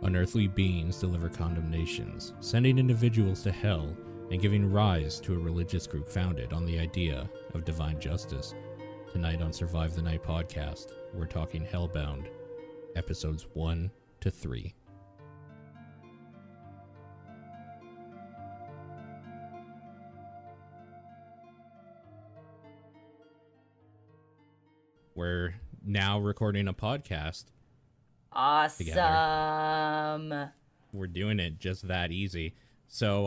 Unearthly beings deliver condemnations, sending individuals to hell and giving rise to a religious group founded on the idea of divine justice. Tonight on Survive the Night podcast, we're talking Hellbound, episodes 1 to 3. We're now recording a podcast. Awesome. Together. We're doing it just that easy. So,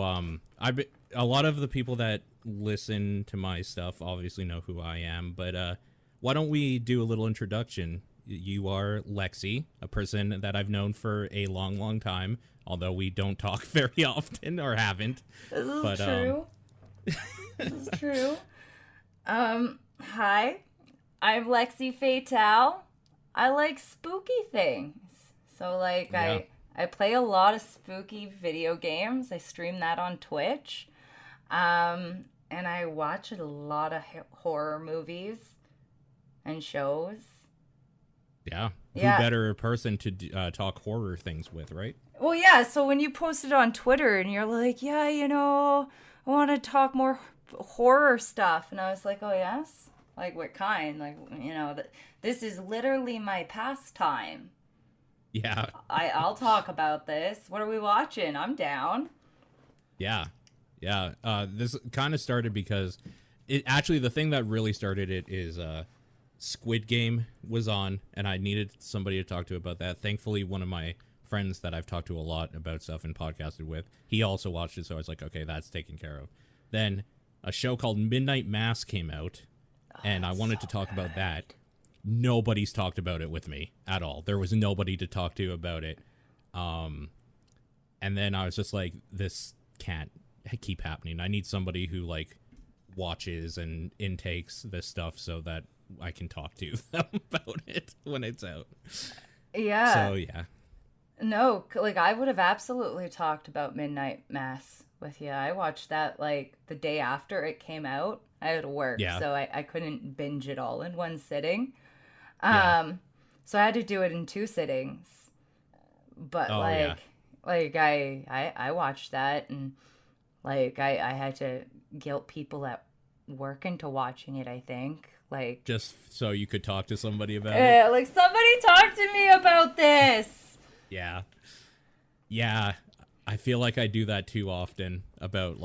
a lot of the people that listen to my stuff obviously know who I am, but why don't we do a little introduction? You are Lexi, a person that I've known for a long, long time, although we don't talk very often or haven't. This is true. This is true. Hi, I'm Lexi Fatale. I like spooky things. So, I play a lot of spooky video games. I stream that on Twitch. And I watch a lot of horror movies and shows. Yeah. Who better person to talk horror things with, right? Well, yeah. So when you posted on Twitter and you're like, yeah, I want to talk more horror stuff. And I was like, oh, yes? Like, what kind? This is literally my pastime. Yeah. I'll talk about this. What are we watching? I'm down. Yeah. This kind of started because the thing that really started it is Squid Game was on, and I needed somebody to talk to about that. Thankfully, one of my friends that I've talked to a lot about stuff and podcasted with, he also watched it, so I was like, okay, that's taken care of. Then a show called Midnight Mass came out, and I wanted to talk about that. Nobody's talked about it with me at all. There was nobody to talk to about it. And then I was just like, this can't keep happening. I need somebody who watches and intakes this stuff so that I can talk to them about it when it's out. Yeah. So, yeah. No, I would have absolutely talked about Midnight Mass with you. I watched that the day after it came out. I had to work, so I couldn't binge it all in one sitting. So I had to do it in 2 sittings. But I watched that, and I had to guilt people at work into watching it, I think. Just so you could talk to somebody about it. Somebody talk to me about this. Yeah. I feel like I do that too often about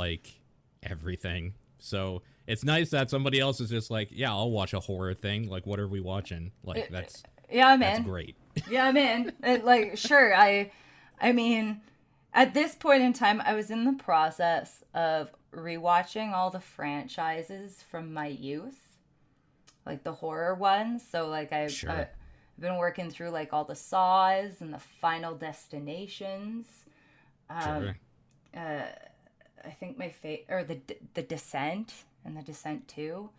everything. So it's nice that somebody else is just I'll watch a horror thing. What are we watching? That's great. Yeah, I'm in. Sure. I mean, at this point in time, I was in the process of rewatching all the franchises from my youth, the horror ones. So I've been working through all the Saws and the Final Destinations. Sure. I think my the Descent and the Descent 2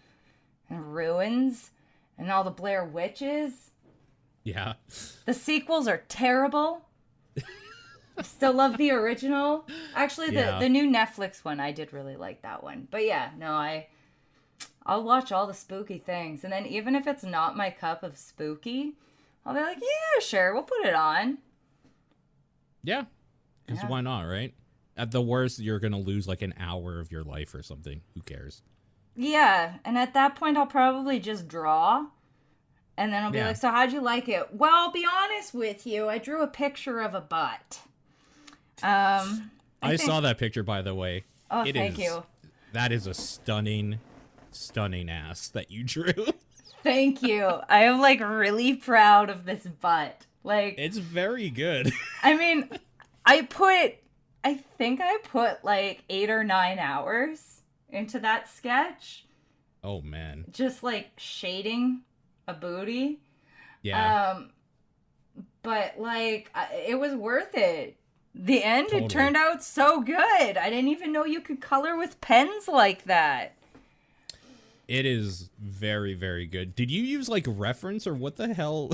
and Ruins and all the Blair Witches. Yeah. The sequels are terrible. I still love the original. Actually, the new Netflix one, I did really like that one. But yeah, no, I'll watch all the spooky things. And then even if it's not my cup of spooky, I'll be like, yeah, sure, we'll put it on. Yeah. Because why not, right? At the worst, you're going to lose an hour of your life or something. Who cares? Yeah. And at that point, I'll probably just draw. And then I'll be like, so how'd you like it? Well, I'll be honest with you. I drew a picture of a butt. I saw that picture, by the way. Oh, thank you. That is a stunning ass that you drew. Thank you. I am really proud of this butt. It's very good. I mean, I think I put 8 or 9 hours into that sketch. Oh man. Just shading a booty. Yeah. But it was worth it. The end, Totally. It turned out so good. I didn't even know you could color with pens like that. It is very, very good. Did you use reference or what the hell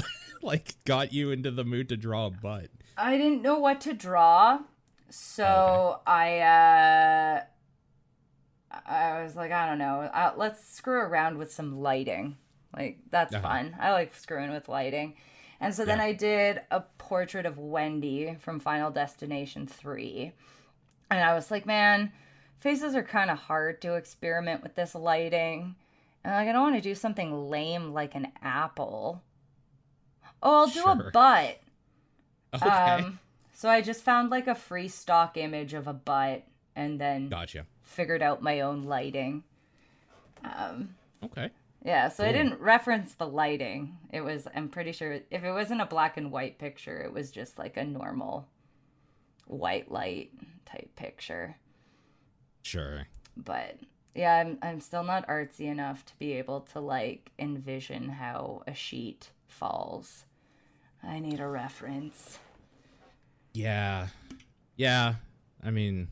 got you into the mood to draw a butt? I didn't know what to draw. So okay. I was like, I don't know. Let's screw around with some lighting. That's fun. I like screwing with lighting. And so then I did a portrait of Wendy from Final Destination 3. And I was like, man, faces are kind of hard to experiment with this lighting. And like, I don't want to do something lame like an apple. Oh, I'll do a butt. Okay. So I just found like a free stock image of a butt and then Gotcha. figured out my own lighting. Okay. Yeah, so I didn't reference the lighting. It was, I'm pretty sure, if it wasn't a black and white picture, it was just like a normal white light type picture. Sure. But yeah, I'm still not artsy enough to be able to like envision how a sheet falls. I need a reference. Yeah. Yeah. I mean,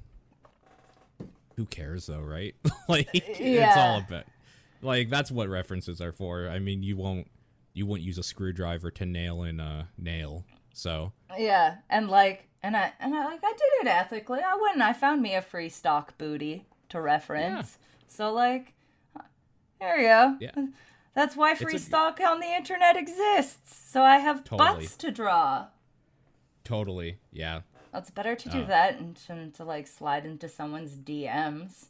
who cares though, right? Like, it's all about, like, that's what references are for. I mean, you won't use a screwdriver to nail in a nail. So yeah, and I did it ethically. I found me a free stock booty to reference. So like, there you go. Yeah. That's why free stock on the internet exists. So I have butts to draw. Totally. Yeah. It's better to do that and to like slide into someone's DMs.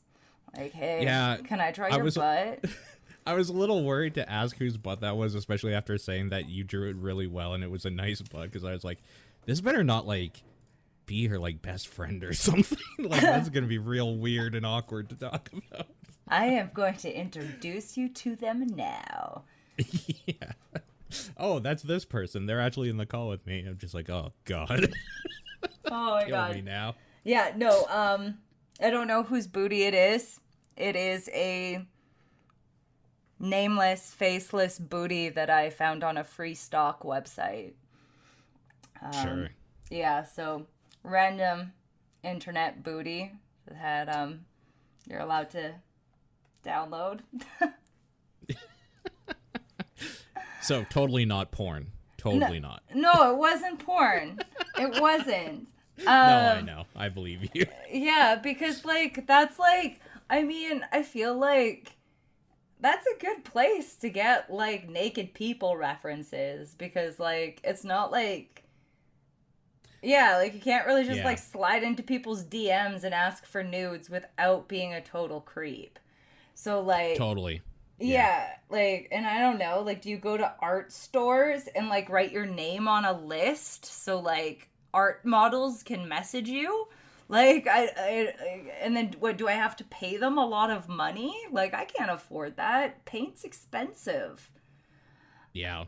Like, hey, can I draw your butt? I was a little worried to ask whose butt that was, especially after saying that you drew it really well and it was a nice butt, because I was like, this better not like be her like best friend or something. Like, that's gonna be real weird and awkward to talk about. I am going to introduce you to them now. Yeah. Oh, that's this person. They're actually in the call with me. I'm just like, oh god. Oh my god. Kill me now. Yeah, no, I don't know whose booty it is. It is a nameless, faceless booty that I found on a free stock website. Sure. Yeah, so random internet booty that you're allowed to download. So totally not porn. Totally not. No, it wasn't porn. It wasn't. No, I know. I believe you. Yeah, because like that's like, I mean, I feel like that's a good place to get like naked people references, because like it's not like, yeah, like you can't really just like slide into people's DMs and ask for nudes without being a total creep. So like Totally. Yeah, like, and I don't know, like, do you go to art stores and like write your name on a list so like art models can message you? Like, and then what, do I have to pay them a lot of money? Like, I can't afford that. Paint's expensive. Yeah.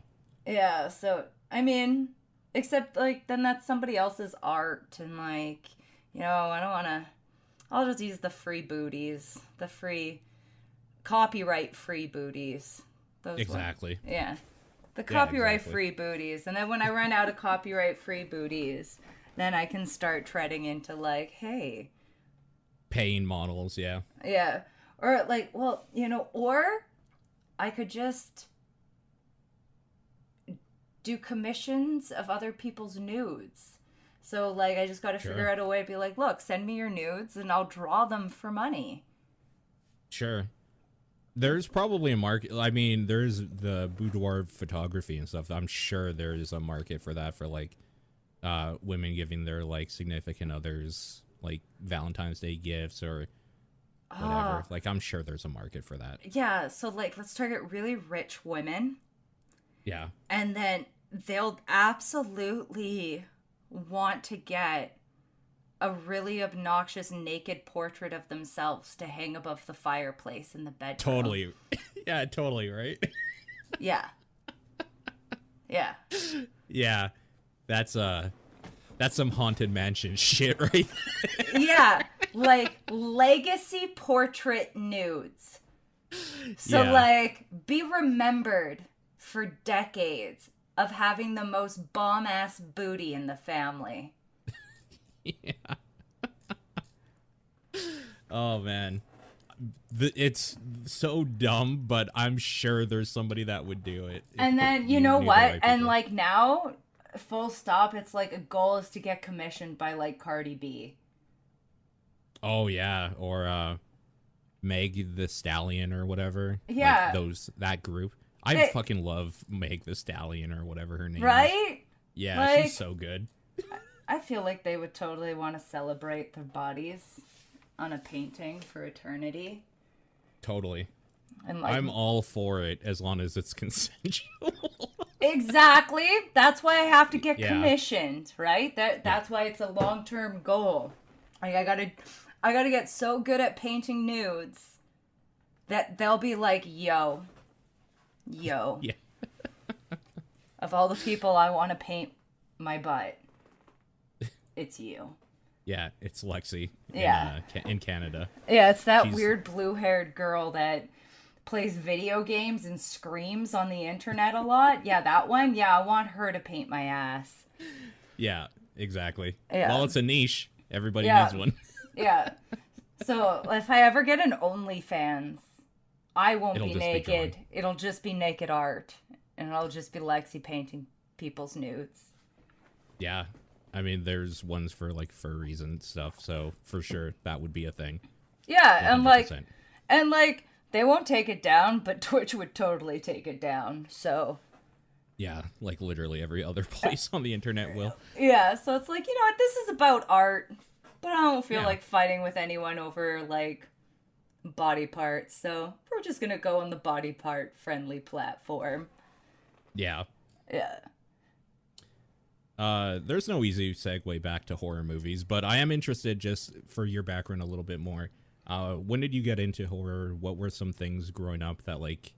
Yeah, so, I mean, except, like, then that's somebody else's art, and, like, you know, I don't want to, I'll just use the free booties, the free, copyright-free booties. Those Exactly. ones. Yeah. The copyright-free booties, and then when I run out of copyright-free booties, then I can start treading into, like, hey. Paying models, yeah. Yeah. Or, like, well, you know, or I could just do commissions of other people's nudes. So, like, I just got to figure out a way to be like, look, send me your nudes and I'll draw them for money. Sure. There's probably a market. I mean, there's the boudoir photography and stuff. I'm sure there's a market for that, for, like, women giving their, like, significant others, like, Valentine's Day gifts or whatever. Like, I'm sure there's a market for that. Yeah, so, like, let's target really rich women. Yeah. And then they'll absolutely want to get a really obnoxious naked portrait of themselves to hang above the fireplace in the bedroom. Totally. Yeah, totally, right? Yeah. Yeah. Yeah. That's some haunted mansion shit, right? Yeah, like legacy portrait nudes. So like be remembered for decades of having the most bomb-ass booty in the family. Yeah. Oh man, it's so dumb, but I'm sure there's somebody that would do it. And then you know what? And like now, full stop. It's like a goal is to get commissioned by like Cardi B. Oh yeah, or Meg the Stallion or whatever. Yeah, like that group. I fucking love Meg the Stallion or whatever her name is. Right? Yeah, Like, she's so good. I feel like they would totally want to celebrate their bodies on a painting for eternity. Totally. And like, I'm all for it as long as it's consensual. exactly. That's why I have to get Yeah. commissioned, right? That's why it's a long-term goal. Like I gotta get so good at painting nudes that they'll be like, yo. Yeah. Of all the people I want to paint my butt, it's you. Yeah, it's Lexi. Yeah. In Canada. Yeah, it's that weird blue-haired girl that plays video games and screams on the internet a lot. Yeah, that one. Yeah, I want her to paint my ass. Yeah, exactly. Yeah. Well, it's a niche. Everybody needs one. Yeah. So if I ever get an OnlyFans, I won't It'll be just be naked. drawing. It'll just be naked art. And it'll just be Lexi painting people's nudes. Yeah. I mean, there's ones for like furries and stuff, so for sure that would be a thing. Yeah, 100%. and like they won't take it down, but Twitch would totally take it down. So Yeah, like literally every other place on the internet will. yeah, so it's like, you know what, this is about art, but I don't feel Yeah. like fighting with anyone over like body parts. So we're just gonna go on the body part friendly platform. Yeah. Yeah. There's no easy segue back to horror movies, but I am interested just for your background a little bit more. When did you get into horror? What were some things growing up that like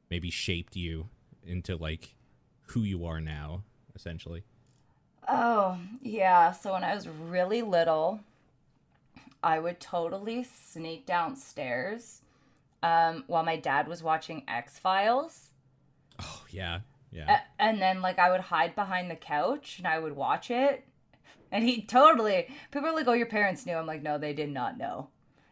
maybe shaped you into like who you are now, essentially? Oh, yeah. So when I was really little, I would totally sneak downstairs while my dad was watching X-Files. Oh, yeah. Yeah. And then, like, I would hide behind the couch and I would watch it. And he totally... People are like, oh, your parents knew. I'm like, no, they did not know.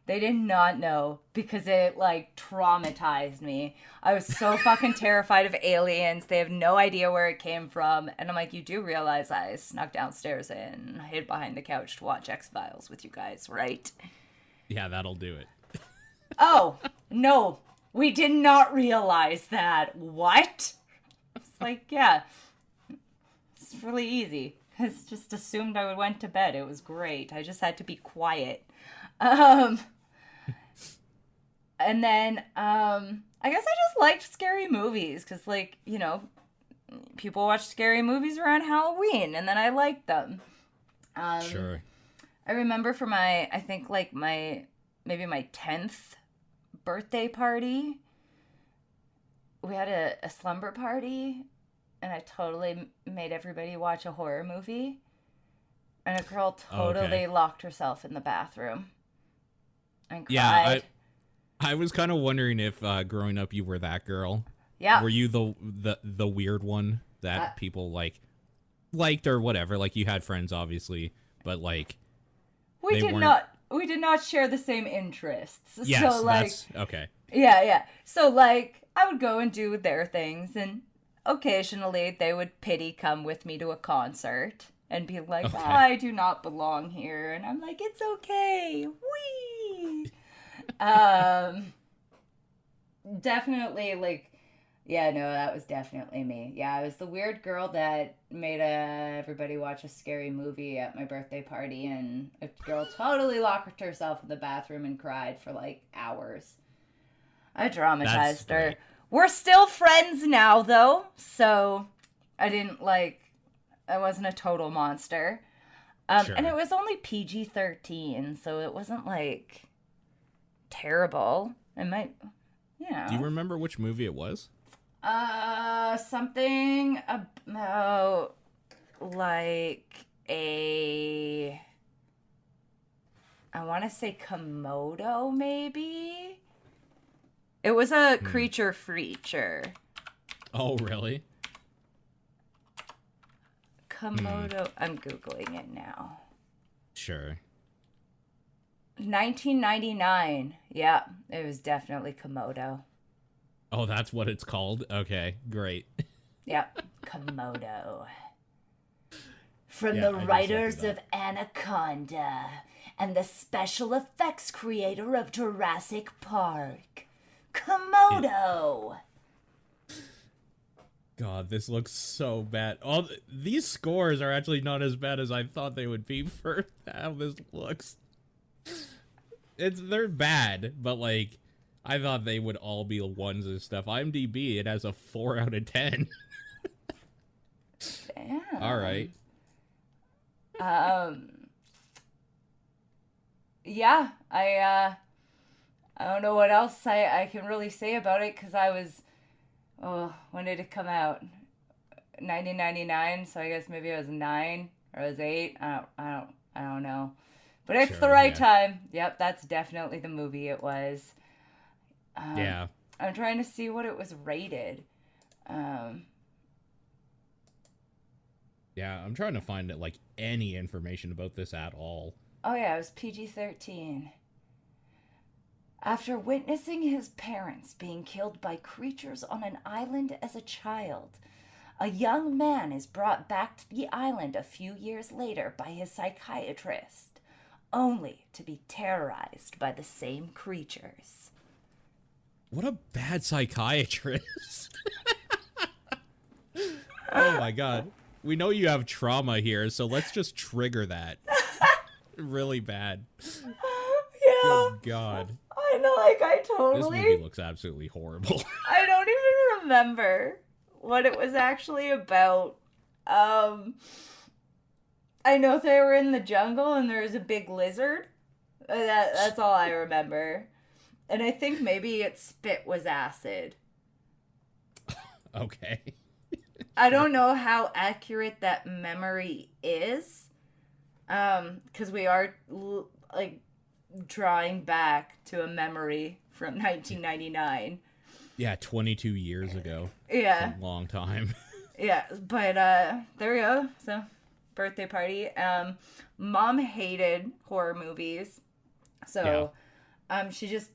They did not know because it, like, traumatized me. I was so fucking terrified of aliens. They have no idea where it came from. And I'm like, you do realize I snuck downstairs and hid behind the couch to watch X-Files with you guys, right? Yeah, that'll do it. Oh, no. We did not realize that. What? It's like, yeah. It's really easy. I just assumed I went to bed. It was great. I just had to be quiet. And then, I guess I just liked scary movies because, like, you know, people watch scary movies around Halloween, and then I liked them. Sure. I remember for my, I think, like, maybe my 10th birthday party, we had a slumber party, and I totally made everybody watch a horror movie, and a girl totally locked herself in the bathroom and cried. Yeah, I was kind of wondering if growing up you were that girl. Yeah. Were you the weird one that people liked or whatever? Like you had friends obviously, but like we did not share the same interests. Yes, so like that's okay. Yeah. So like I would go and do their things, and occasionally they would pity come with me to a concert and be like, Okay. oh, I do not belong here. And I'm like, it's okay. Whee! Definitely, like, yeah, no, that was definitely me. Yeah, I was the weird girl that made everybody watch a scary movie at my birthday party, and a girl totally locked herself in the bathroom and cried for, like, hours. I traumatized That's her. great. We're still friends now, though, so I wasn't a total monster. Sure. And it was only PG-13, so it wasn't, like, terrible. It might, you know. Do you remember which movie it was? Something about, like, I want to say Komodo, maybe? It was a creature feature. Oh, really? Komodo. I'm Googling it now. Sure. 1999. Yeah, it was definitely Komodo. Oh, that's what it's called? Okay, great. Yep, Komodo. From Yeah, the I just writers looked it of Anaconda and the special effects creator of Jurassic Park. Komodo! God, this looks so bad. These scores are actually not as bad as I thought they would be for how this looks. They're bad, but like I thought they would all be ones and stuff. IMDb, it has a 4 out of 10. Damn. All right. Yeah, I don't know what else I can really say about it because when did it come out? 1999, so I guess maybe I was 9 or I was 8. I don't know. But it's Sure, the right yeah. time. Yep, that's definitely the movie it was. Yeah. I'm trying to see what it was rated. Yeah, I'm trying to find like any information about this at all. Oh yeah, it was PG-13. After witnessing his parents being killed by creatures on an island as a child, a young man is brought back to the island a few years later by his psychiatrist, only to be terrorized by the same creatures. What a bad psychiatrist. Oh my god. We know you have trauma here, so let's just trigger that. Really bad. Yeah. Good god. I know, like, This movie looks absolutely horrible. I don't even remember what it was actually about. I know they were in the jungle and there was a big lizard. That's all I remember. And I think maybe its spit was acid. Okay. I don't know how accurate that memory is. Because we are, like, drawing back to a memory from 1999. Yeah, 22 years ago. Yeah. A long time. Yeah, but there we go. So, birthday party. Mom hated horror movies. So, she just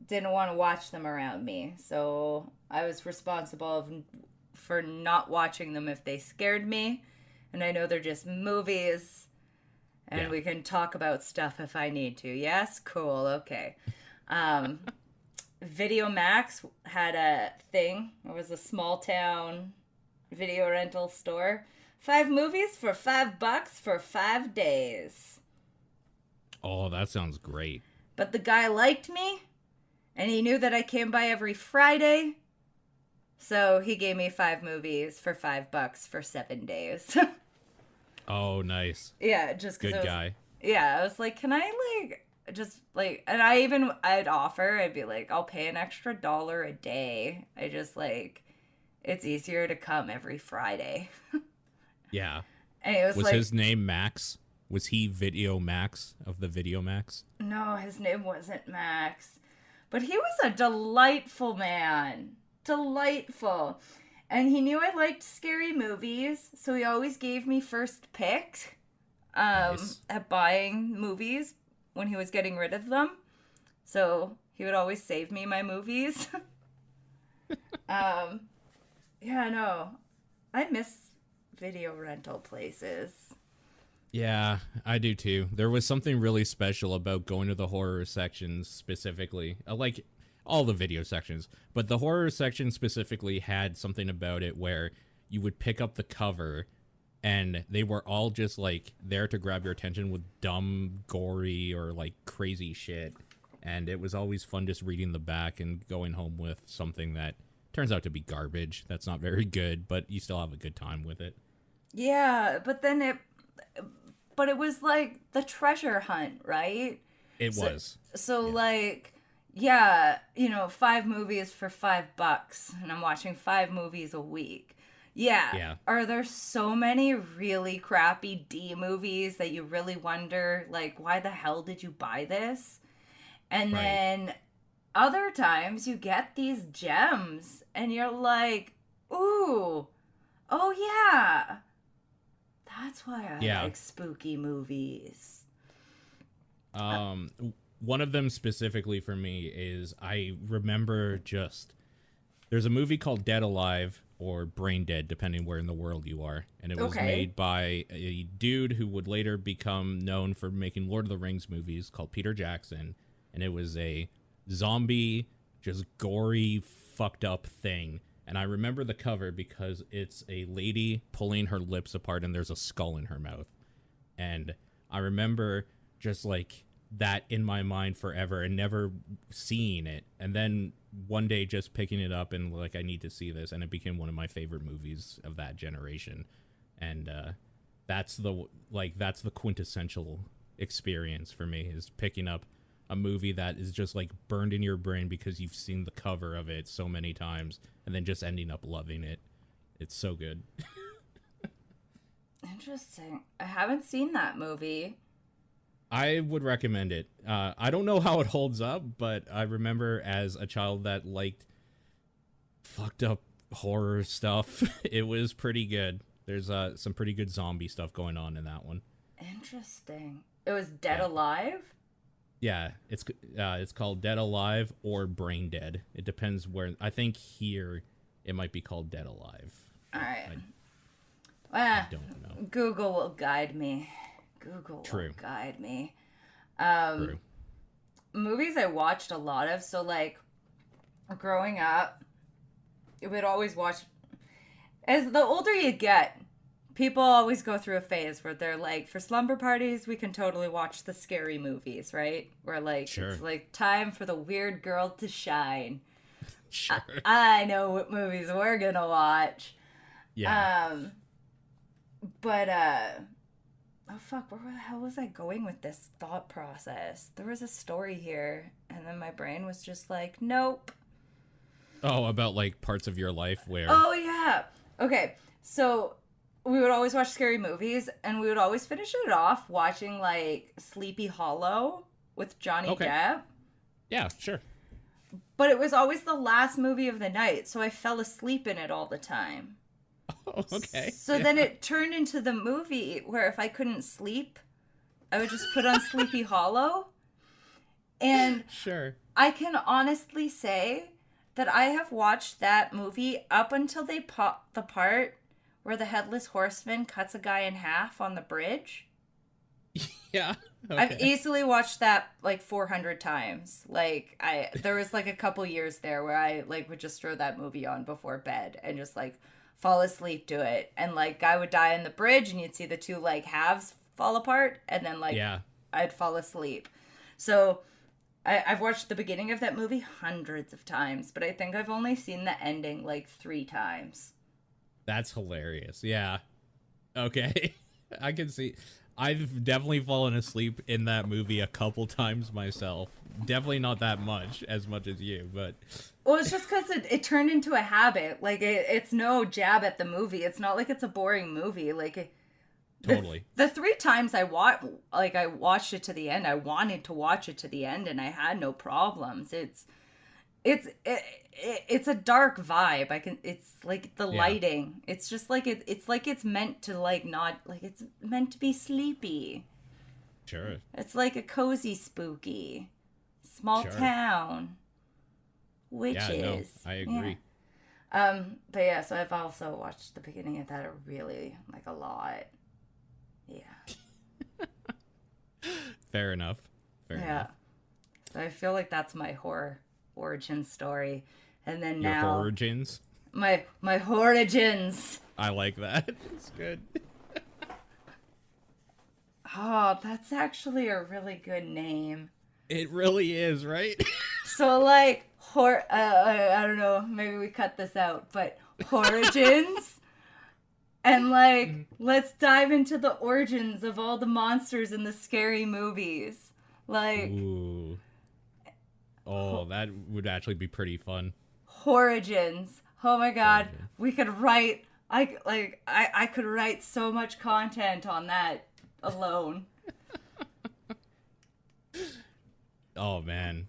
didn't want to watch them around me. So, I was responsible for not watching them if they scared me. And I know they're just movies. And we can talk about stuff if I need to. Yes? Cool. Okay. Video Max had a thing. It was a small town video rental store. 5 movies for $5 for 5 days. Oh, that sounds great. But the guy liked me, and he knew that I came by every Friday. So he gave me 5 movies for $5 for 7 days. Oh, nice. Yeah, just because good guy. Yeah, I was like, can I and I'd offer, I'd be like, I'll pay an extra $1 a day. I just it's easier to come every Friday. Yeah. And it was his name Max? Was he Video Max of the Video Max? No, his name wasn't Max. But he was a delightful man. Delightful. And he knew I liked scary movies, so he always gave me first pick Nice. at buying movies when he was getting rid of them. So he would always save me my movies. Yeah, no. I miss video rental places. Yeah, I do too. There was something really special about going to the horror sections specifically. Like all the video sections, but the horror section specifically had something about it where you would pick up the cover and they were all just like there to grab your attention with dumb, gory, or like crazy shit. And it was always fun just reading the back and going home with something that turns out to be garbage. That's not very good, but you still have a good time with it. Yeah, but it was like the treasure hunt, right? It was. So Yeah. like, yeah, 5 movies for $5, and I'm watching 5 movies a week. Yeah. Yeah. Are there so many really crappy D movies that you really wonder, like, why the hell did you buy this? And Right. then other times you get these gems, and you're like, ooh, oh yeah. That's why I like spooky movies. One of them specifically for me is I remember there's a movie called Dead Alive or Brain Dead, depending where in the world you are. And it was made by a dude who would later become known for making Lord of the Rings movies called Peter Jackson. And it was a zombie, just gory, fucked up thing. And I remember the cover because it's a lady pulling her lips apart and there's a skull in her mouth. And I remember just like that in my mind forever and never seeing it. And then one day just picking it up and like, I need to see this. And it became one of my favorite movies of that generation. And that's the quintessential experience for me, is picking up a movie that is just like burned in your brain because you've seen the cover of it so many times and then just ending up loving it. It's so good. Interesting. I haven't seen that movie. I would recommend it. I don't know how it holds up, but I remember as a child that liked fucked up horror stuff, it was pretty good. There's some pretty good zombie stuff going on in that one. Interesting. It was Dead Alive? Yeah, it's called Dead Alive or Brain Dead. It depends where. I think here it might be called Dead Alive. All right. I don't know. Google will guide me. Google True. will guide me. True. Movies I watched a lot of. So, like, growing up, we'd always watch. As the older you get, people always go through a phase where they're like, for slumber parties, we can totally watch the scary movies, right? Where, like, Sure. It's like time for the weird girl to shine. Sure. I know what movies we're gonna watch. Yeah. But oh fuck, where the hell was I going with this thought process? There was a story here, and then my brain was just like, nope. Oh, about like parts of your life where. Oh yeah. Okay, so we would always watch scary movies, and we would always finish it off watching like Sleepy Hollow with Johnny Depp. Yeah, sure. But it was always the last movie of the night, so I fell asleep in it all the time. Oh, okay. So then it turned into the movie where if I couldn't sleep, I would just put on Sleepy Hollow. And Sure. I can honestly say that I have watched that movie up until they pop the part where the Headless Horseman cuts a guy in half on the bridge. Yeah. Okay. I've easily watched that like 400 times. Like there was like a couple years there where I like would just throw that movie on before bed and just like fall asleep to it. And like guy would die on the bridge and you'd see the two like halves fall apart and then like I'd fall asleep. So I've watched the beginning of that movie hundreds of times, but I think I've only seen the ending like 3 times. That's hilarious. Yeah. Okay. I can see. I've definitely fallen asleep in that movie a couple times myself. Definitely not that much as you, but... Well, it's just because it turned into a habit. Like, it's no jab at the movie. It's not like it's a boring movie. Like, totally. The 3 times I watched it to the end, I wanted to watch it to the end, and I had no problems. It's a dark vibe. It's like the lighting. It's just like it's meant to like not like it's meant to be sleepy. Sure. It's like a cozy spooky small town. Witches. Yeah, no, I agree. Yeah. But yeah, so I've also watched the beginning of that really like a lot. Yeah. Fair enough. Fair enough. So I feel like that's my horror origin story. And then Your now origins? My origins. I like that. It's good. Oh, that's actually a really good name. It really is, right? So like I don't know, maybe we cut this out, but origins. And like let's dive into the origins of all the monsters in the scary movies. Like ooh. Oh, that would actually be pretty fun. Origins. Oh my god. We could write I could write so much content on that alone. Oh man.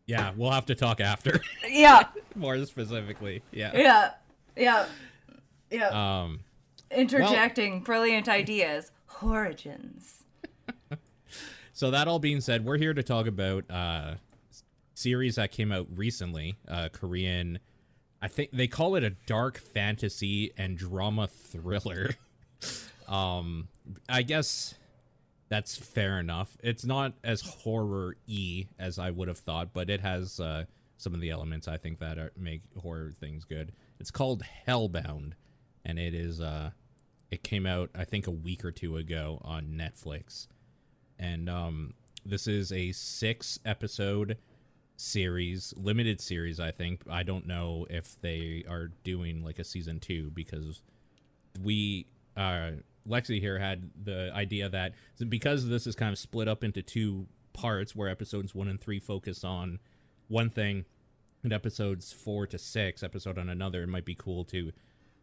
Yeah, we'll have to talk after. Yeah. More specifically. Yeah. Yeah. Yeah. Yeah. Interjecting brilliant ideas. Origins. So that all being said, we're here to talk about series that came out recently, Korean. I think they call it a dark fantasy and drama thriller. I guess that's fair enough. It's not as horror-y as I would have thought, but it has some of the elements I think that make horror things good. It's called Hellbound, and it came out I think a week or two ago on Netflix, and this is a 6-episode series, limited series. I think I don't know if they are doing like a season 2 because we Lexi here had the idea that because this is kind of split up into 2 parts where episodes 1 and 3 focus on one thing and episodes 4 to 6 episode on another, it might be cool to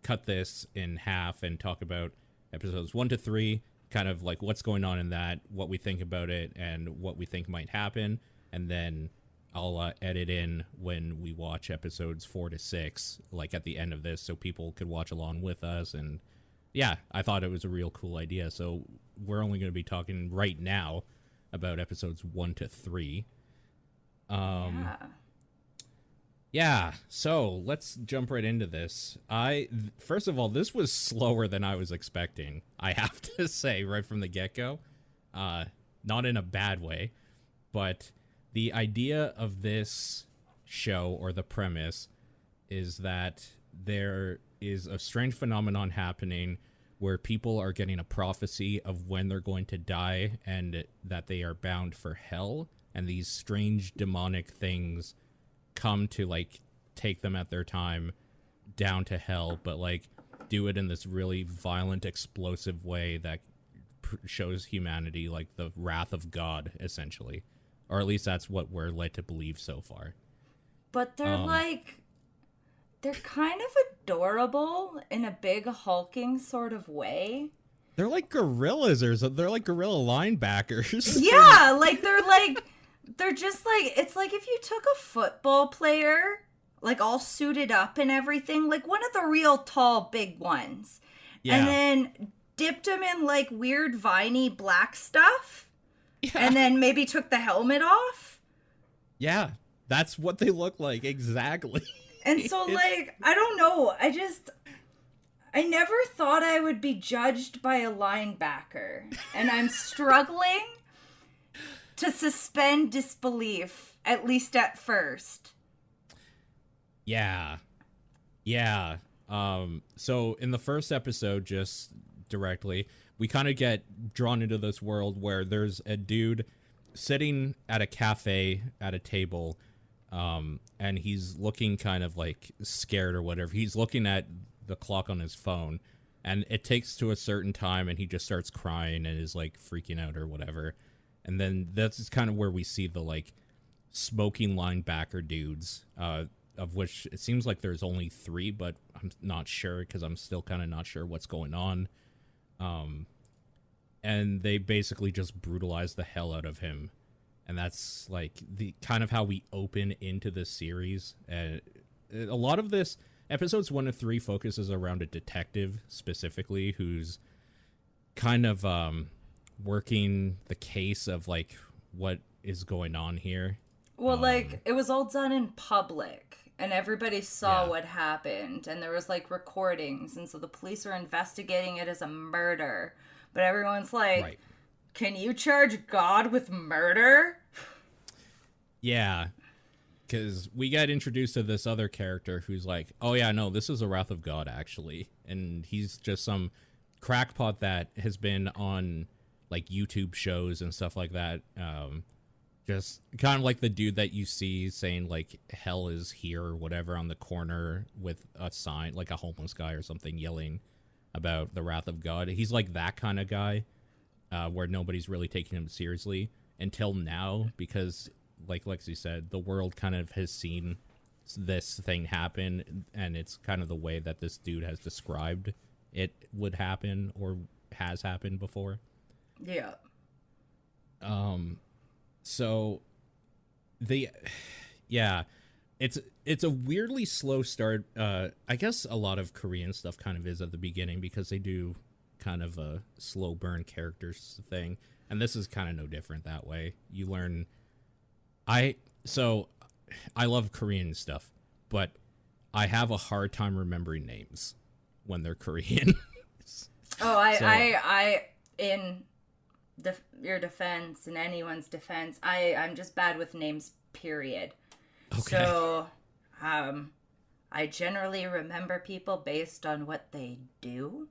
cut this in half and talk about episodes 1 to 3, kind of like what's going on in that, what we think about it, and what we think might happen, and then I'll edit in when we watch episodes 4 to 6, like at the end of this, so people could watch along with us. And yeah, I thought it was a real cool idea. So we're only going to be talking right now about episodes 1 to 3. Yeah, so let's jump right into this. First of all, this was slower than I was expecting, I have to say, right from the get-go. Not in a bad way, but the idea of this show, or the premise, is that there is a strange phenomenon happening where people are getting a prophecy of when they're going to die and that they are bound for hell, and these strange demonic things come to like take them at their time down to hell, but like do it in this really violent, explosive way that shows humanity like the wrath of God, essentially, or at least that's what we're led to believe so far. But they're kind of adorable in a big hulking sort of way. They're like gorillas, or they're like gorilla linebackers. Yeah, they're just like, it's like if you took a football player, like all suited up and everything, like one of the real tall big ones, and then dipped him in like weird viney black stuff, and then maybe took the helmet off. Yeah, that's what they look like, exactly. And so like, I don't know, I never thought I would be judged by a linebacker, and I'm struggling to suspend disbelief, at least at first. Yeah. So in the first episode, just directly, we kind of get drawn into this world where there's a dude sitting at a cafe at a table, and he's looking kind of like scared or whatever. He's looking at the clock on his phone, and it takes to a certain time, and he just starts crying and is like freaking out or whatever. And then that's kind of where we see the like smoking linebacker dudes, of which it seems like there's only 3, but I'm not sure because I'm still kind of not sure what's going on. And they basically just brutalize the hell out of him. And that's like the kind of how we open into this series. And a lot of this, episodes 1 to 3 focuses around a detective specifically who's kind of working the case of like what is going on here. Well, like it was all done in public and everybody saw what happened, and there was like recordings, and so the police are investigating it as a murder, but everyone's like, can you charge God with murder? Yeah, because we got introduced to this other character who's like, oh yeah, no, this is the wrath of God actually, and he's just some crackpot that has been on like YouTube shows and stuff like that, just kind of like the dude that you see saying like hell is here or whatever on the corner with a sign, like a homeless guy or something yelling about the wrath of God. He's like that kind of guy, where nobody's really taking him seriously until now, because like Lexi said, the world kind of has seen this thing happen, and it's kind of the way that this dude has described it would happen or has happened before. Yeah. So it's a weirdly slow start. I guess a lot of Korean stuff kind of is at the beginning because they do kind of a slow burn characters thing, and this is kind of no different that way. You learn. I love Korean stuff, but I have a hard time remembering names when they're Korean. In your defense and anyone's defense, I'm just bad with names, period. Okay. So, I generally remember people based on what they do.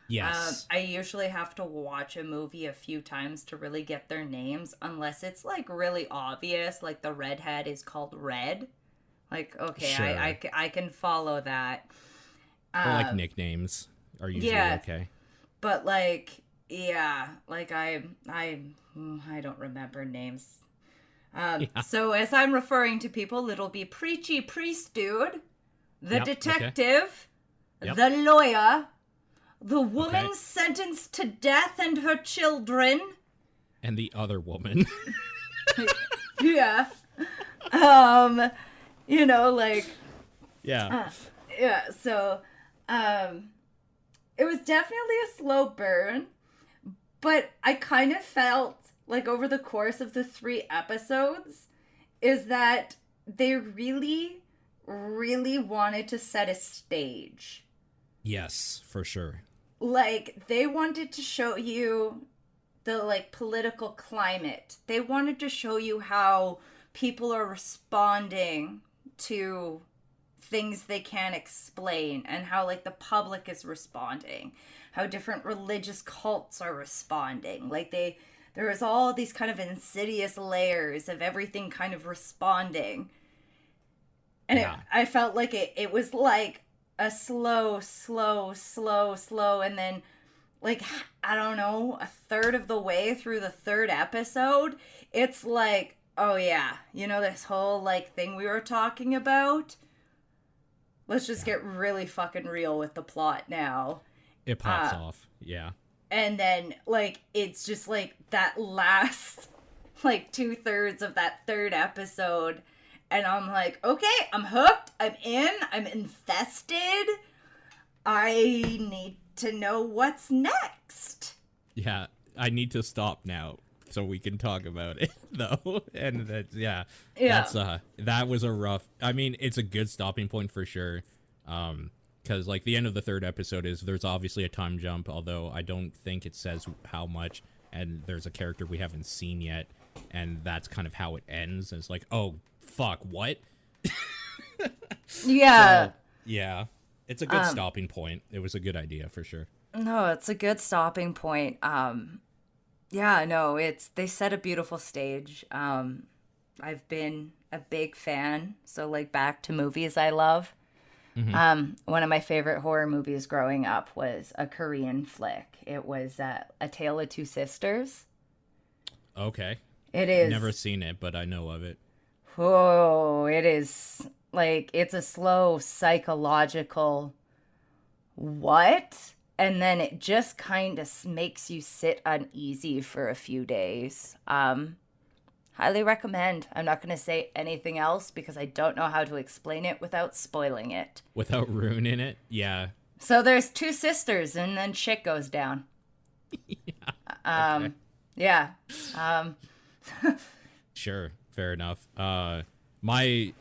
Yes. I usually have to watch a movie a few times to really get their names, unless it's like really obvious, like the redhead is called Red. Like, okay, Sure. I can follow that. Or like Uh, nicknames are usually yeah, okay. but like, yeah, like I don't remember names. Yeah. So as I'm referring to people, it'll be Preachy Priest Dude, the Yep. Okay. detective, Yep. the lawyer, the Okay. woman sentenced to death and her children. And the other woman. Yeah. Um, you know, like, Yeah. yeah, so, um, it was definitely a slow burn, but I kind of felt like over the course of the 3 episodes is that they really, really wanted to set a stage. Yes, for sure. Like, they wanted to show you the like political climate. They wanted to show you how people are responding to things they can't explain, and how like the public is responding, how different religious cults are responding. Like there was all these kind of insidious layers of everything kind of responding. And Yeah. I felt like it was like a slow, and then like I don't know, a third of the way through the 3rd episode, it's like, oh yeah, you know this whole like thing we were talking about. Let's just Yeah. get really fucking real with the plot now. It pops Uh, off. Yeah. and then like it's just like that last like 2/3 of that 3rd episode, and I'm like, okay, I'm hooked. I'm in. I'm infested. I need to know what's next. Yeah. I need to stop now so we can talk about it though. And that yeah. Yeah. That was a rough. I mean, it's a good stopping point for sure. Cuz like the end of the 3rd episode is there's obviously a time jump, although I don't think it says how much, and there's a character we haven't seen yet, and that's kind of how it ends. It's like, "Oh, fuck, what?" Yeah. So, yeah. It's a good stopping point. It was a good idea for sure. No, it's a good stopping point. Yeah, no, it's they set a beautiful stage. I've been a big fan. So like back to movies I love. Hmm. One of my favorite horror movies growing up was a Korean flick. It was A Tale of Two Sisters. Okay. It is, Never seen it, but I know of it. oh, it is like it's a slow psychological what? And then it just kind of makes you sit uneasy for a few days. Highly recommend. I'm not going to say anything else because I don't know how to explain it without spoiling it. Without ruining it. Yeah. So there's two sisters and then shit goes down. Okay. Yeah. Um, Sure. Fair enough. My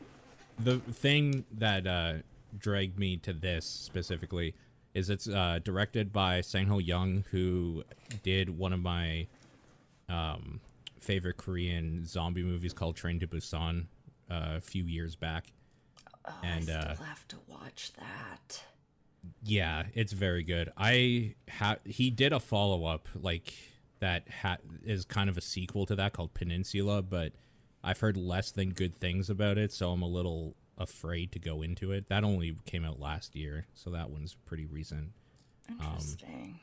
the thing that dragged me to this specifically is it's directed by Sang-ho Young, who did one of my favorite Korean zombie movies called Train to Busan a few years back. oh, And I still have to watch that. yeah, it's very good. He did a follow-up like that is kind of a sequel to that called Peninsula, but I've heard less than good things about it, so I'm a little afraid to go into it. That only came out last year, so that one's pretty recent. Interesting.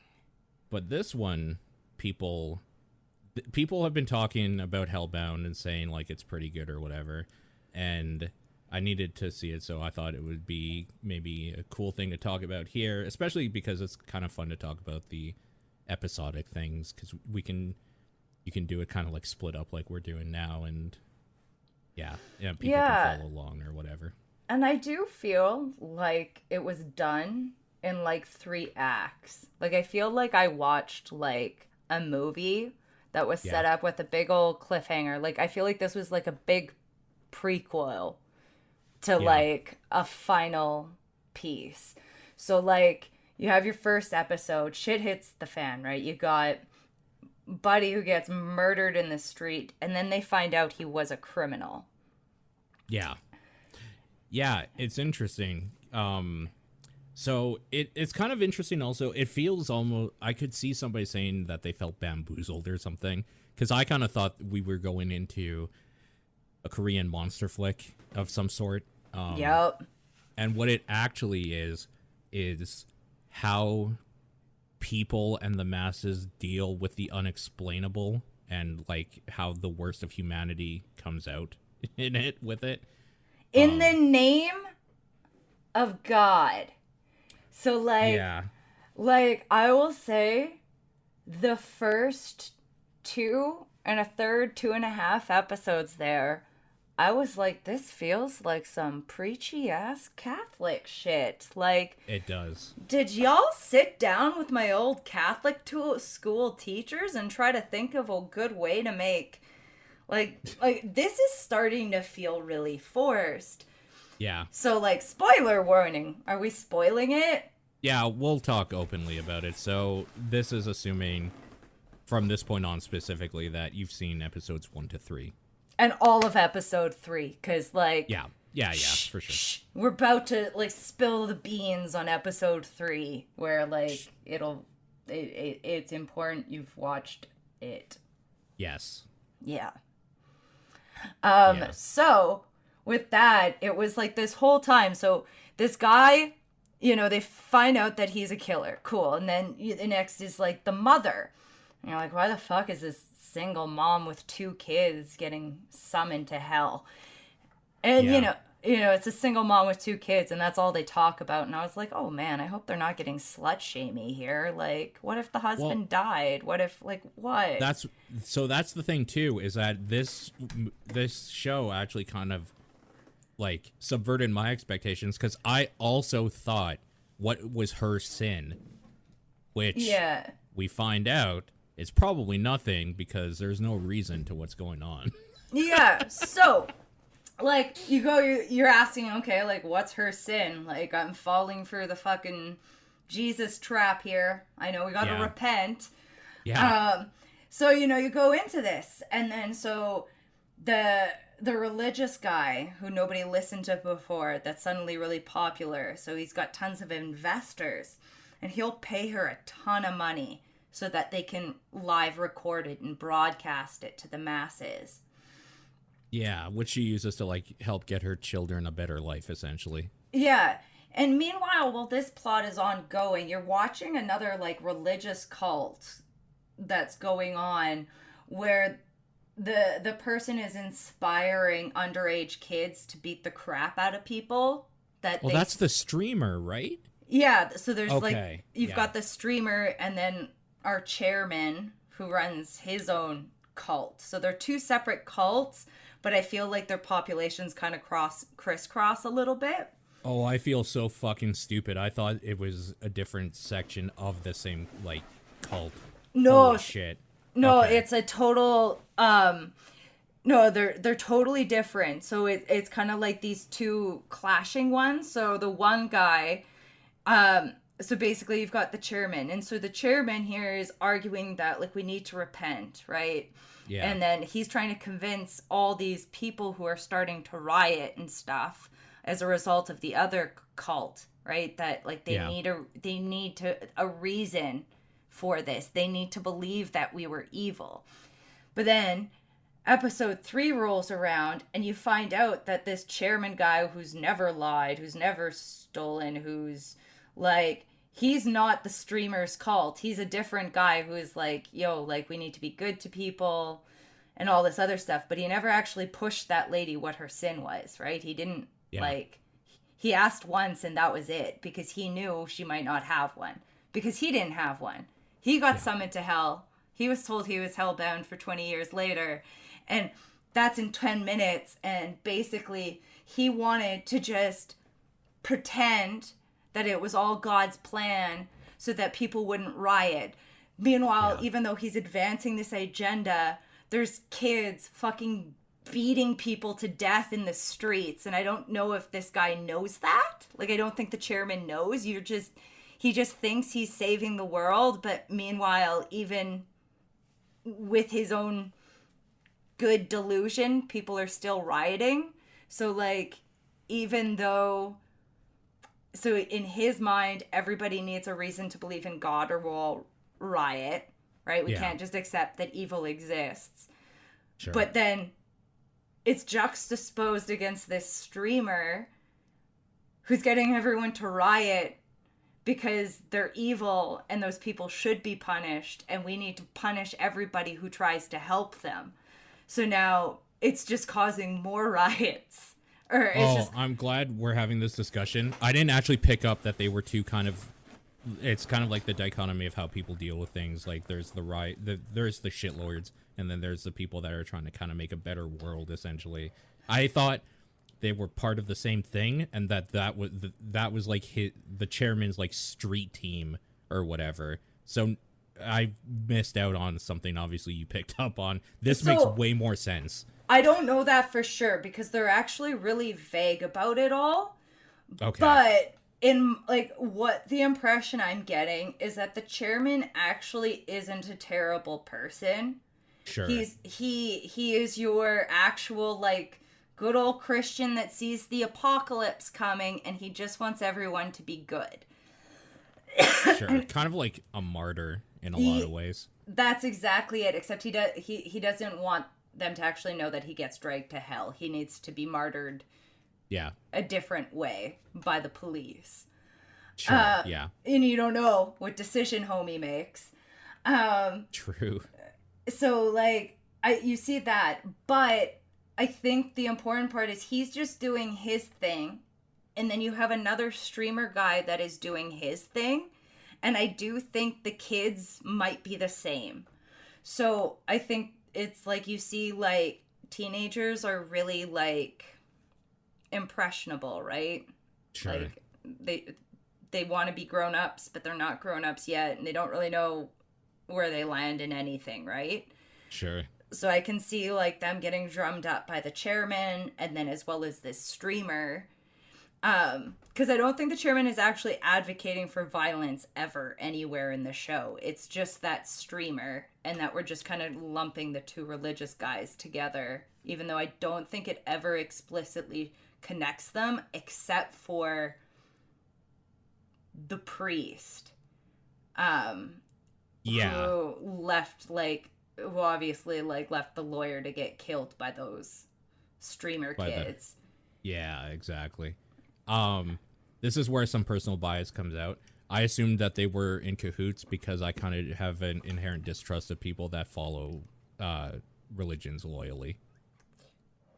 But this one, people have been talking about Hellbound and saying like it's pretty good or whatever, and I needed to see it, so I thought it would be maybe a cool thing to talk about here, especially because it's kind of fun to talk about the episodic things, because you can do it kind of like split up like we're doing now, and yeah, people Yeah. can follow along or whatever. And I do feel like it was done in like 3 acts. Like I feel like I watched like a movie that was set Yeah. up with a big old cliffhanger. Like I feel like this was like a big prequel to Yeah. like a final piece. So like you have your first episode, shit hits the fan, right? You got Buddy who gets murdered in the street, and then they find out he was a criminal. Yeah. Yeah, it's interesting. So it's kind of interesting also. It feels almost, I could see somebody saying that they felt bamboozled or something, because I kind of thought we were going into a Korean monster flick of some sort. Yep. And what it actually is how people and the masses deal with the unexplainable, and like how the worst of humanity comes out in it with it. In the name of God. So Yeah. like I will say the first two and a third, 2.5 episodes there, I was like, this feels like some preachy ass Catholic shit. Like, It does. did y'all sit down with my old Catholic school teachers and try to think of a good way to make like this is starting to feel really forced. Yeah. So like spoiler warning, are we spoiling it? Yeah, we'll talk openly about it. So this is assuming from this point on specifically that you've seen episodes 1 to 3. And all of episode 3, because like Yeah, for sure. we're about to like spill the beans on episode 3, where like it's important you've watched it. Yes. Yeah. Yeah. So with that, it was like this whole time. So this guy, they find out that he's a killer. Cool. And then the next is like the mother. And you're like, why the fuck is this single mom with 2 kids getting summoned to hell? And Yeah. it's a single mom with 2 kids, and that's all they talk about. And I was like, oh man, I hope they're not getting slut shamey here. Like, what if the husband died? What if what? That's the thing too, is that this show actually kind of like subverted my expectations, because I also thought what was her sin, which we find out it's probably nothing, because there's no reason to what's going on. Yeah. So, like, you're asking, okay, like, what's her sin? Like, I'm falling for the fucking Jesus trap here. I know we gotta repent. Yeah. So, you go into this, and then so the religious guy who nobody listened to before, that's suddenly really popular. So he's got tons of investors, and he'll pay her a ton of money so that they can live record it and broadcast it to the masses. Yeah, which she uses to like help get her children a better life, essentially. Yeah. And meanwhile, while this plot is ongoing, you're watching another like religious cult that's going on, where the person is inspiring underage kids to beat the crap out of people. Well, that's the streamer, right? Yeah, so there's Okay, you've got the streamer, and then our chairman who runs his own cult. So they're 2 separate cults, but I feel like their populations kind of crisscross a little bit. Oh, I feel so fucking stupid. I thought it was a different section of the same like cult. No. Holy shit. No, Okay. it's a total no, they're totally different. So it's kind of like these 2 clashing ones. So the one guy, so basically you've got the chairman, and so the chairman here is arguing that like we need to repent, right? Yeah. And then he's trying to convince all these people who are starting to riot and stuff as a result of the other cult, right? That like they need a reason for this. They need to believe that we were evil. But then episode 3 rolls around, and you find out that this chairman guy who's never lied, who's never stolen, who's like, he's not the streamer's cult. He's a different guy who is like, yo, like, we need to be good to people and all this other stuff. But he never actually pushed that lady what her sin was, right? He didn't, he asked once and that was it, because he knew she might not have one, because he didn't have one. He got summoned to hell. He was told he was hellbound for 20 years later. And that's in 10 minutes. And basically, he wanted to just pretend that it was all God's plan so that people wouldn't riot. Meanwhile, even though he's advancing this agenda, there's kids fucking beating people to death in the streets. And I don't know if this guy knows that. Like, I don't think the chairman knows. He just thinks he's saving the world. But meanwhile, even with his own good delusion, people are still rioting. So like, even though, so in his mind, everybody needs a reason to believe in God or we'll riot, right? We can't just accept that evil exists. Sure. But then it's juxtaposed against this streamer who's getting everyone to riot because they're evil and those people should be punished, and we need to punish everybody who tries to help them. So now it's just causing more riots. Or it's I'm glad we're having this discussion. I didn't actually pick up that they were two kind of. It's kind of like the dichotomy of how people deal with things. Like there's there's the shitlords, and then there's the people that are trying to kind of make a better world. Essentially, I thought they were part of the same thing, and that was like the chairman's like street team or whatever. So I missed out on something. Obviously, you picked up on. This makes way more sense. I don't know that for sure because they're actually really vague about it all. Okay. But in like what the impression I'm getting is that the chairman actually isn't a terrible person. Sure. He is your actual like good old Christian that sees the apocalypse coming and he just wants everyone to be good. Sure. Kind of like a martyr in a lot of ways. That's exactly it, except he doesn't want them to actually know that he gets dragged to hell. He needs to be martyred a different way by the police. Sure, yeah. And you don't know what decision homie makes. True. So, like, you see that, but I think the important part is he's just doing his thing, and then you have another streamer guy that is doing his thing, and I do think the kids might be the same. So, I think it's like you see like teenagers are really like impressionable, right? Sure. Like they want to be grown-ups, but they're not grown-ups yet, and they don't really know where they land in anything, right? Sure. So I can see like them getting drummed up by the chairman and then as well as this streamer. Because I don't think the chairman is actually advocating for violence ever anywhere in the show. It's just that streamer, and that we're just kind of lumping the two religious guys together, even though I don't think it ever explicitly connects them, except for the priest. Who left who obviously like left the lawyer to get killed by those streamer kids. Yeah, exactly. This is where some personal bias comes out. I assumed that they were in cahoots because I kind of have an inherent distrust of people that follow religions loyally.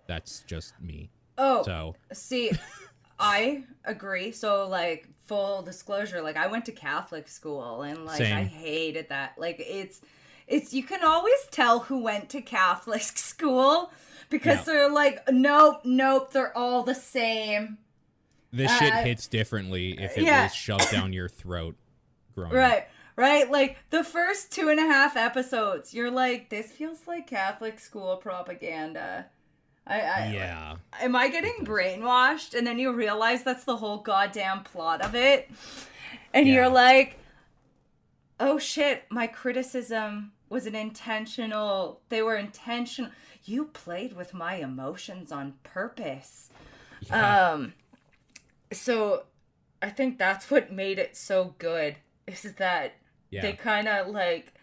That's just me. Oh, so see, I agree. So, like, full disclosure, like, I went to Catholic school, and, like, Same. I hated that. Like, it's, you can always tell who went to Catholic school because they're like, nope, they're all the same. This shit hits differently if it was shoved down your throat growing up. Right? Like, the first 2.5 episodes, you're like, this feels like Catholic school propaganda. Am I getting brainwashed? And then you realize that's the whole goddamn plot of it. And you're like, oh shit, my criticism was they were intentional. You played with my emotions on purpose. Yeah. So I think that's what made it so good, is that they kind of like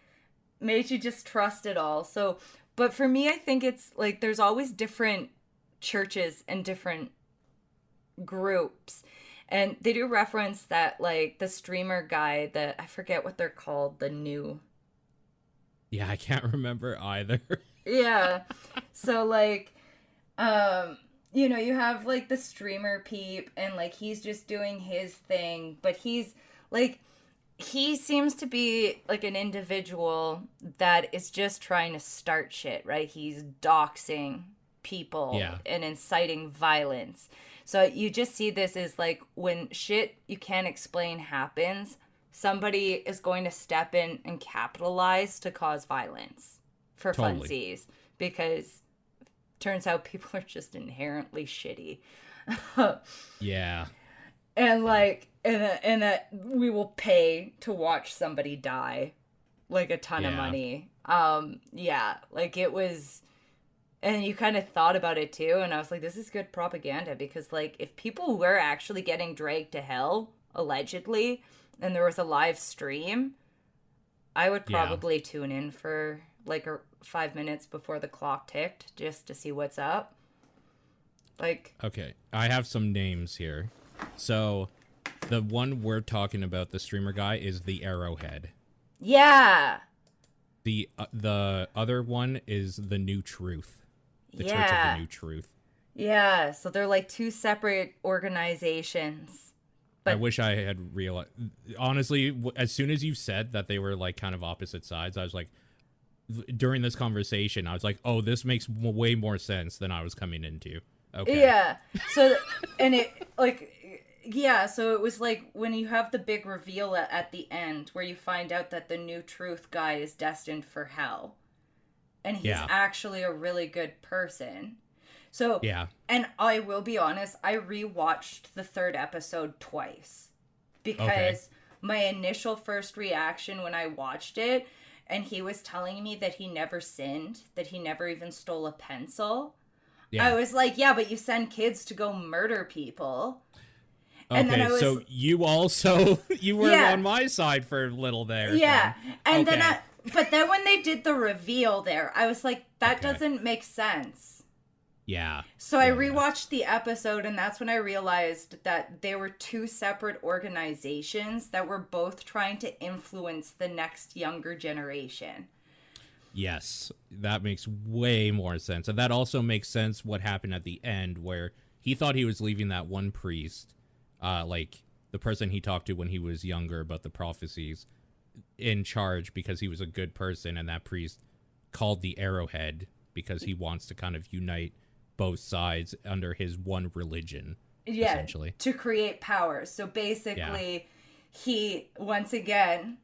made you just trust it all. So, but for me, I think it's like there's always different churches and different groups. And they do reference that, like, the streamer guy that I forget what they're called, the new. Yeah, I can't remember either. Yeah. So, like, you know, you have, like, the streamer peep, and, like, he's just doing his thing, but he's, like, he seems to be, like, an individual that is just trying to start shit, right? He's doxing people and inciting violence. So you just see this as, like, when shit you can't explain happens, somebody is going to step in and capitalize to cause violence for funsies, because turns out people are just inherently shitty. Yeah. And, like, and that we will pay to watch somebody die, like, a ton of money. Like, it was, And you kind of thought about it too, and I was like, this is good propaganda, because like if people were actually getting dragged to hell, allegedly, and there was a live stream, I would probably tune in for like 5 minutes before the clock ticked just to see what's up. Like, okay, I have some names here. So the one we're talking about, the streamer guy, is the Arrowhead. yeah. The other one is the New Truth. The Church of the New Truth. Yeah, so they're like two separate organizations. But I wish I had realized. Honestly, as soon as you said that they were like kind of opposite sides, I was like, during this conversation, I was like, oh, this makes way more sense than I was coming into. Okay. Yeah. So, and it like, yeah, so it was like when you have the big reveal at the end where you find out that the New Truth guy is destined for hell. And he's actually a really good person. So, and I will be honest, I rewatched the 3rd episode twice. Because my initial first reaction when I watched it, and he was telling me that he never sinned, that he never even stole a pencil. Yeah. I was like, yeah, but you send kids to go murder people. Okay, and then I was, so you also, you were on my side for a little there. Yeah, and then but then when they did the reveal there, I was like, that doesn't make sense. Yeah. So I rewatched the episode, and that's when I realized that they were two separate organizations that were both trying to influence the next younger generation. Yes, that makes way more sense. And that also makes sense what happened at the end, where he thought he was leaving that one priest, like the person he talked to when he was younger about the prophecies, in charge because he was a good person, and that priest called the Arrowhead because he wants to kind of unite both sides under his one religion, essentially. To create power. So basically, he, once again,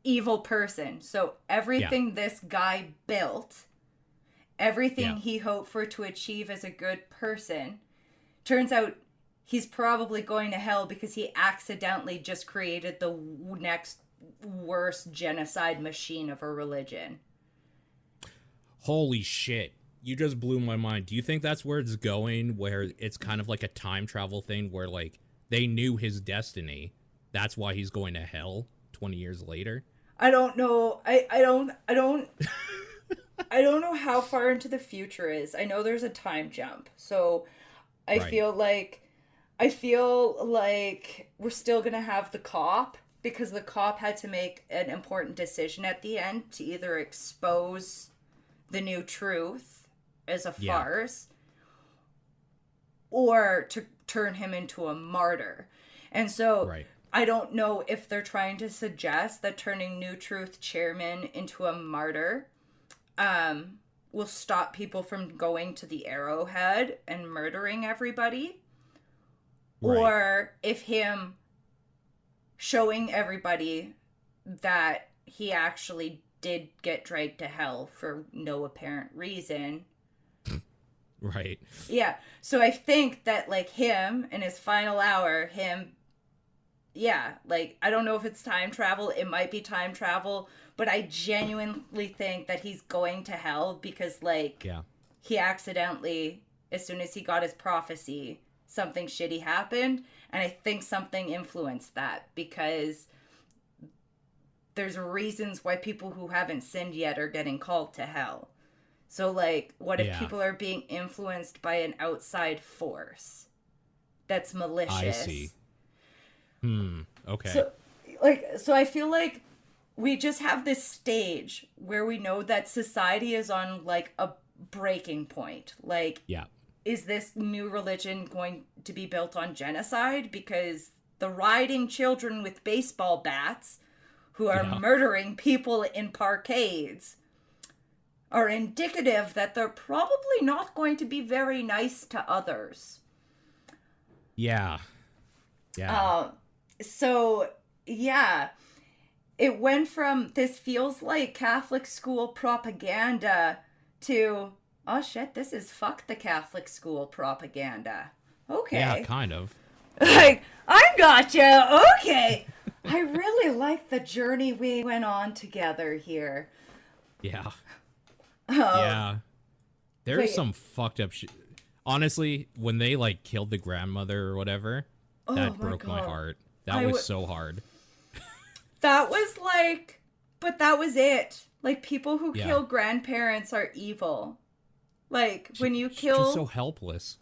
evil person. So everything this guy built, everything he hoped for to achieve as a good person, turns out he's probably going to hell because he accidentally just created the next worst genocide machine of a religion. Holy shit. You just blew my mind. Do you think that's where it's going, where it's kind of like a time travel thing where like they knew his destiny? That's why he's going to hell 20 years later? I don't know. I don't I don't know how far into the future is. I know there's a time jump. So I feel like we're still going to have the cop, because the cop had to make an important decision at the end to either expose the New Truth as a farce or to turn him into a martyr. And so I don't know if they're trying to suggest that turning New Truth chairman into a martyr will stop people from going to the Arrowhead and murdering everybody. Or if him showing everybody that he actually did get dragged to hell for no apparent reason. Right. Yeah. So I think that like him in his final hour, like I don't know if it's time travel. It might be time travel, but I genuinely think that he's going to hell because like he accidentally, as soon as he got his prophecy, something shitty happened, and I think something influenced that because there's reasons why people who haven't sinned yet are getting called to hell. So like, what if people are being influenced by an outside force that's malicious? I see. Okay. So I feel like we just have this stage where we know that society is on like a breaking point. Like, is this new religion going to be built on genocide? Because the riding children with baseball bats who are murdering people in parkades are indicative that they're probably not going to be very nice to others. Yeah. So, it went from this feels like Catholic school propaganda to, oh shit, this is fuck the Catholic school propaganda. Okay. Yeah, kind of. Like, I gotcha. Okay. I really like the journey we went on together here. Yeah. Yeah. There's But some fucked up shit. Honestly, when they like killed the grandmother or whatever, oh that my broke my god, heart. That I was would. so hard. That was like, but that was it. Like people who Yeah. kill grandparents are evil. Like when you She's just so kill helpless.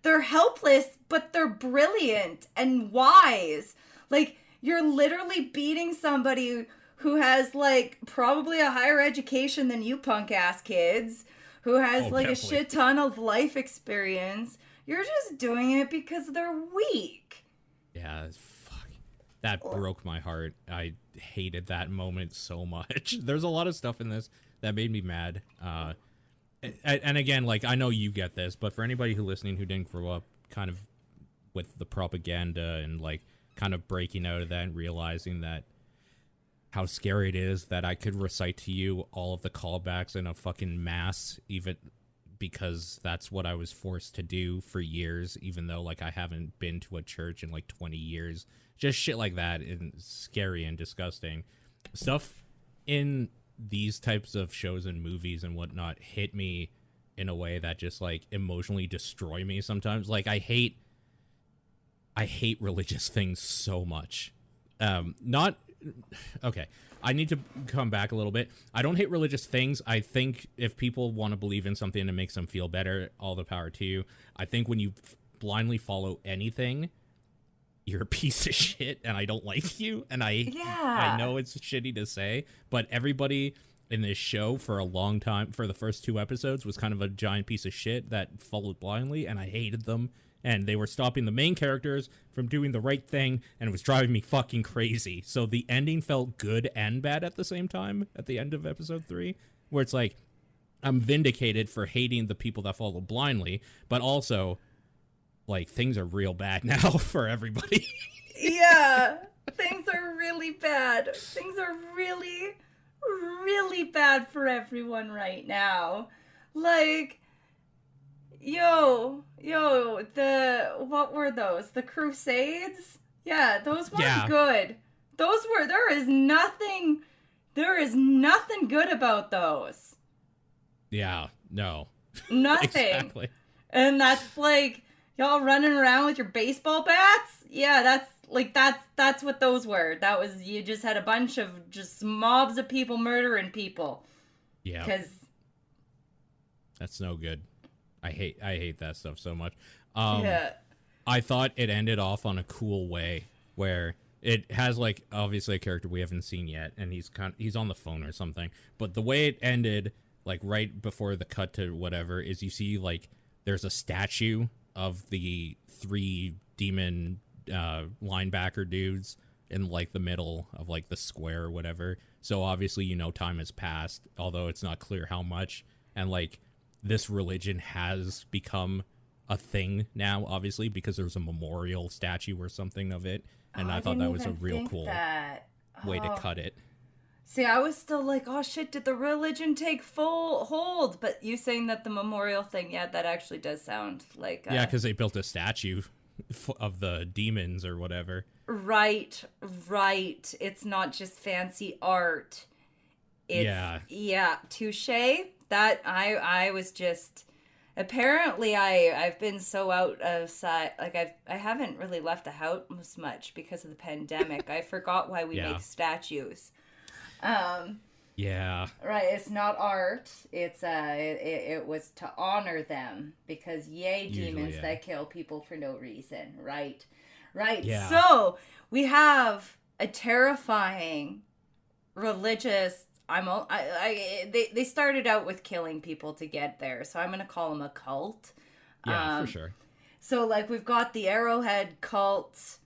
they're helpless, but they're brilliant and wise. Like you're literally beating somebody who has like probably a higher education than you punk ass kids, who has Oh, like a definitely. shit ton of life experience. You're just doing it because they're weak. Yeah, fuck. That broke my heart. I hated that moment so much. There's a lot of stuff in this that made me mad. And again, like, I know you get this, but for anybody who listening who didn't grow up kind of with the propaganda and like kind of breaking out of that and realizing that how scary it is that I could recite to you all of the callbacks in a fucking mass, even because that's what I was forced to do for years, even though like I haven't been to a church in like 20 years. Just shit like that is scary and disgusting. Stuff in these types of shows and movies and whatnot hit me in a way that just like emotionally destroy me sometimes. Like I hate religious things so much. Not okay. I need to come back a little bit. I don't hate religious things. I think if people want to believe in something and it makes them feel better, all the power to you. I think when you blindly follow anything, you're a piece of shit, and I don't like you. And I Yeah. know it's shitty to say, but everybody in this show for a long time, for the first 2 episodes, was kind of a giant piece of shit that followed blindly, and I hated them. And they were stopping the main characters from doing the right thing, and it was driving me fucking crazy. So the ending felt good and bad at the same time at the end of episode 3, where it's like, I'm vindicated for hating the people that follow blindly, but also, like, things are real bad now for everybody. Yeah. Things are really bad. Things are really, really bad for everyone right now. Like, what were those? The Crusades? Yeah, those weren't Yeah, good. There is nothing good about those. yeah, no. Nothing. Exactly. And that's like, y'all running around with your baseball bats? Yeah, that's what those were. That was, you just had a bunch of just mobs of people murdering people. Yeah, Cause, that's no good. I hate that stuff so much. Um, yeah. I thought it ended off on a cool way where it has like obviously a character we haven't seen yet, and he's on the phone or something. But the way it ended, like right before the cut to whatever, is you see like there's a statue of the 3 demon linebacker dudes in like the middle of like the square or whatever. So obviously time has passed, although it's not clear how much. And like this religion has become a thing now, obviously, because there's a memorial statue or something of it. And Oh, I I thought didn't that was a even real think cool that. way to Oh. cut it. See, I was still like, oh shit, did the religion take full hold? But you saying that the memorial thing, yeah, that actually does sound like Yeah, because they built a statue of the demons or whatever. right, right. It's not just fancy art. It's Yeah. yeah, touche. That I was just apparently I've been so out of sight, like I haven't really left the house much because of the pandemic. I forgot why we Yeah. make statues. Um Yeah. right, it's not art. It's it was to honor them because yay Usually, demons yeah. that kill people for no reason, right? Right. Yeah. So, we have a terrifying religious they started out with killing people to get there, so I'm gonna call them a cult. Yeah, for sure. So like we've got the Arrowhead cult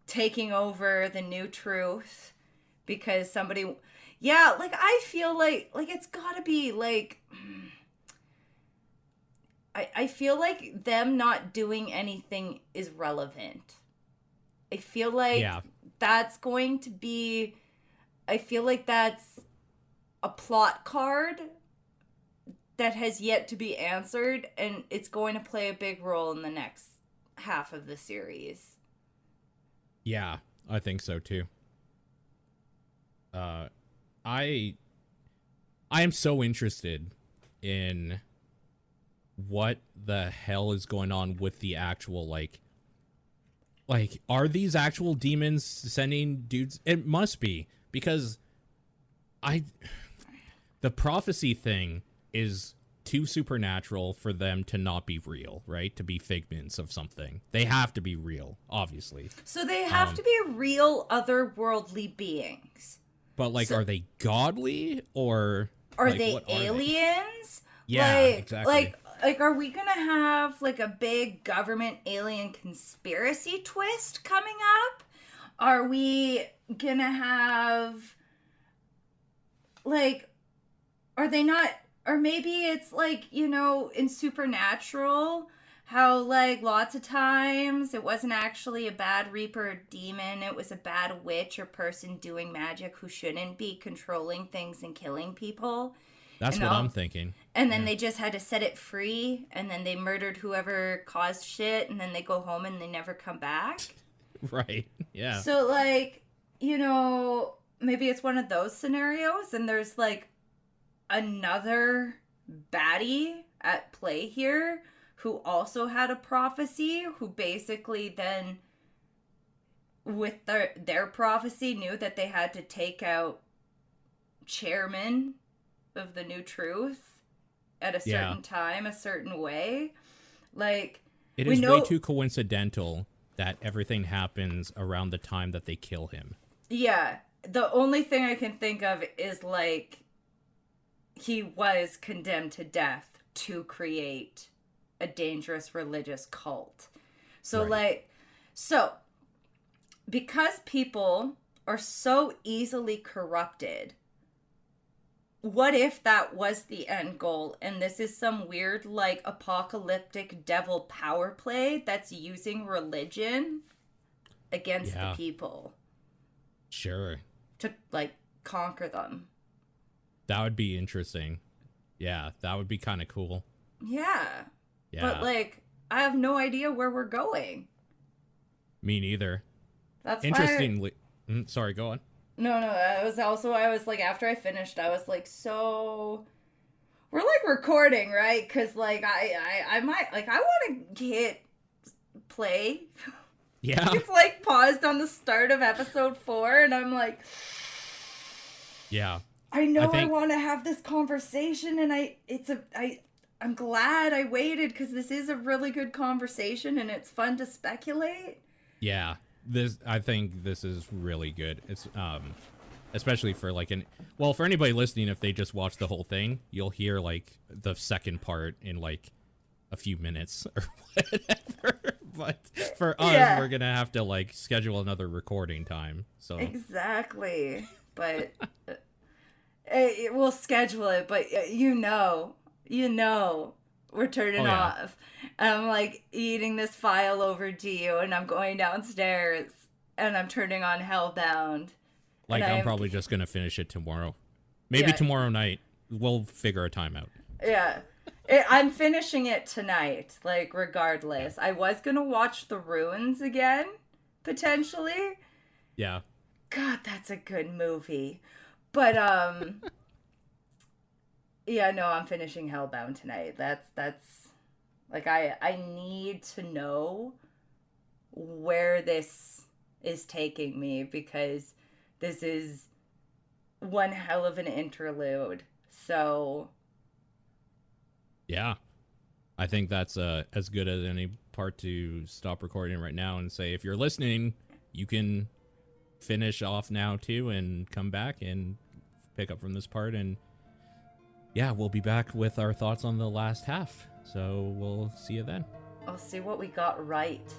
taking over the New Truth because somebody, yeah, like I feel like it's gotta be like I feel like them not doing anything is relevant. I feel like Yeah. that's going to be, I feel like that's a plot card that has yet to be answered, and it's going to play a big role in the next half of the series. Yeah, I think so too. I I am so interested in what the hell is going on with the actual, like, are these actual demons sending dudes? It must be, because the prophecy thing is too supernatural for them to not be real, right? To be figments of something. They have to be real, obviously. So they have to be real otherworldly beings. But, like, are they godly, or are like, they what aliens? Yeah, like, exactly. Like, are we gonna have like a big government alien conspiracy twist coming up? Are we gonna have like, are they not? Or maybe it's like, you know, in Supernatural, how like lots of times it wasn't actually a bad reaper or demon, it was a bad witch or person doing magic who shouldn't be controlling things and killing people. That's And what all, I'm thinking. and then they just had to set it free, and then they murdered whoever caused shit, and then they go home and they never come back. Right. Yeah. So, like, you know, maybe it's one of those scenarios, and there's like another baddie at play here who also had a prophecy, who basically then, with their prophecy, knew that they had to take out chairman of the New Truth at a certain time, a certain way. Like, it is way too coincidental that everything happens around the time that they kill him. Yeah. The only thing I can think of is, like, he was condemned to death to create a dangerous religious cult. So, because people are so easily corrupted, what if that was the end goal and this is some weird, like, apocalyptic devil power play that's using religion against the people? Sure. To, like, conquer them. That would be interesting. Yeah, that would be kind of cool. Yeah. But, like, I have no idea where we're going. Me neither. That's interestingly. Sorry, go on. No, I was like, after I finished, I was like, so we're like recording, right? Because like I might, like, I want to hit play. Yeah. It's like paused on the start of episode 4, and I'm like, yeah. I know I want to have this conversation, and I'm glad I waited, because this is a really good conversation and it's fun to speculate. Yeah. I think this is really good. It's especially for like for anybody listening, if they just watch the whole thing, you'll hear like the second part in like a few minutes or whatever. But for us, we're gonna have to like schedule another recording time. So exactly, but we'll schedule it. But you know, we're turning off. I'm like eating this file over to you, and I'm going downstairs, and I'm turning on Hellbound. Like, I'm probably just gonna finish it tomorrow. Maybe tomorrow night. We'll figure a time out. Yeah. I'm finishing it tonight, like, regardless. I was gonna watch The Ruins again, potentially. Yeah. God, that's a good movie. But, yeah, no, I'm finishing Hellbound tonight. That's like, I need to know where this is taking me, because this is one hell of an interlude. So, yeah, I think that's as good as any part to stop recording right now and say, if you're listening, you can finish off now too and come back and pick up from this part. And yeah, we'll be back with our thoughts on the last half. So we'll see you then. I'll see what we got right.